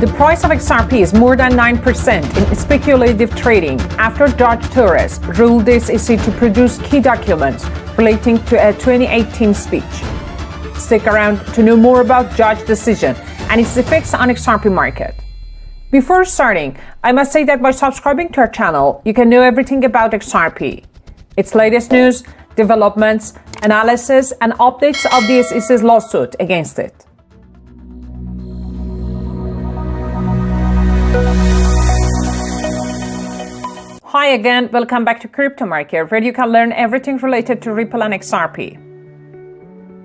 The price of XRP is more than 9% in speculative trading after Judge Torres ruled the SEC to produce key documents relating to a 2018 speech. Stick around to know more about Judge's decision and its effects on XRP market. Before starting, I must say that by subscribing to our channel, you can know everything about XRP, its latest news, developments, analysis, and updates of the SEC's lawsuit against it. Hi again, welcome back to Crypto Market, where you can learn everything related to Ripple and XRP.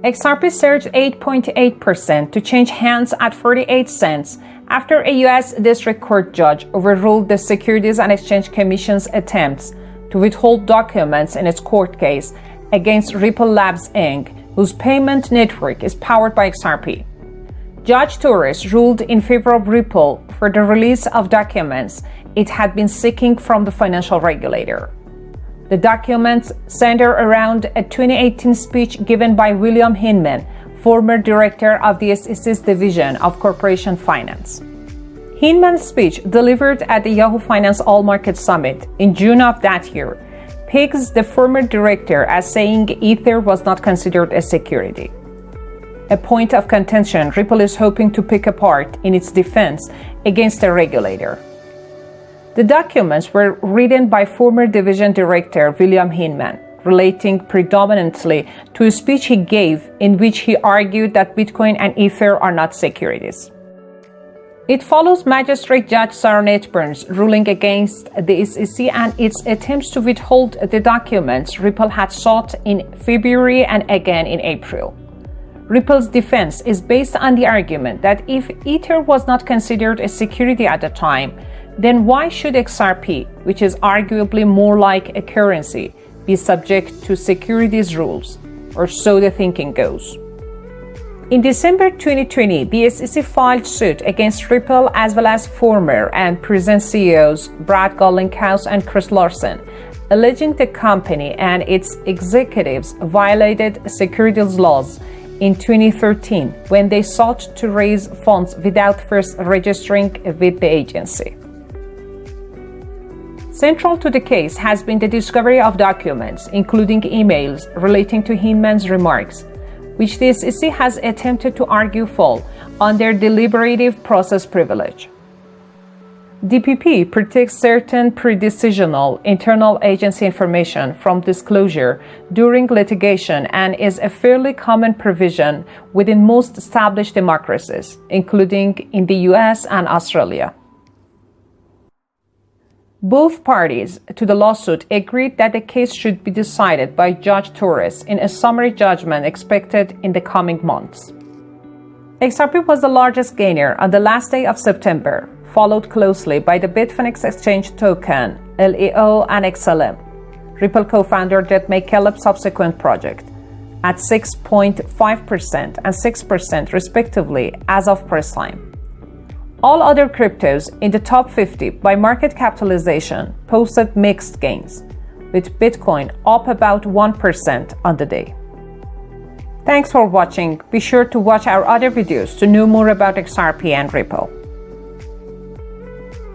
XRP surged 8.8% to change hands at 48 cents after a U.S. District Court judge overruled the Securities and Exchange Commission's attempts to withhold documents in its court case against Ripple Labs Inc., whose payment network is powered by XRP. Judge Torres ruled in favor of Ripple for the release of documents it had been seeking from the financial regulator. The documents center around a 2018 speech given by William Hinman, former director of the SEC's Division of Corporation Finance. Hinman's speech, delivered at the Yahoo Finance All Market Summit in June of that year, pegs the former director as saying Ether was not considered a security. A point of contention Ripple is hoping to pick apart in its defense against the regulator. The documents were written by former division director William Hinman, relating predominantly to a speech he gave in which he argued that Bitcoin and Ether are not securities. It follows Magistrate Judge Sarah Netburn's ruling against the SEC and its attempts to withhold the documents Ripple had sought in February and again in April. Ripple's defense is based on the argument that if Ether was not considered a security at the time, then why should XRP, which is arguably more like a currency, be subject to securities rules, or so the thinking goes. In December 2020, the SEC filed suit against Ripple as well as former and present CEOs Brad Garlinghouse and Chris Larsen, alleging the company and its executives violated securities laws in 2013 when they sought to raise funds without first registering with the agency. Central to the case has been the discovery of documents, including emails relating to Hinman's remarks, which the SEC has attempted to argue fall under deliberative process privilege. DPP protects certain pre-decisional internal agency information from disclosure during litigation and is a fairly common provision within most established democracies, including in the US and Australia. Both parties to the lawsuit agreed that the case should be decided by Judge Torres in a summary judgment expected in the coming months. XRP was the largest gainer on the last day of September, followed closely by the Bitfinex Exchange token, LEO, and XLM. Ripple co-founder Jed McCaleb's subsequent project, at 6.5% and 6% respectively as of press time. All other cryptos in the top 50 by market capitalization posted mixed gains, with Bitcoin up about 1% on the day. Thanks for watching. Be sure to watch our other videos to know more about XRP and Ripple.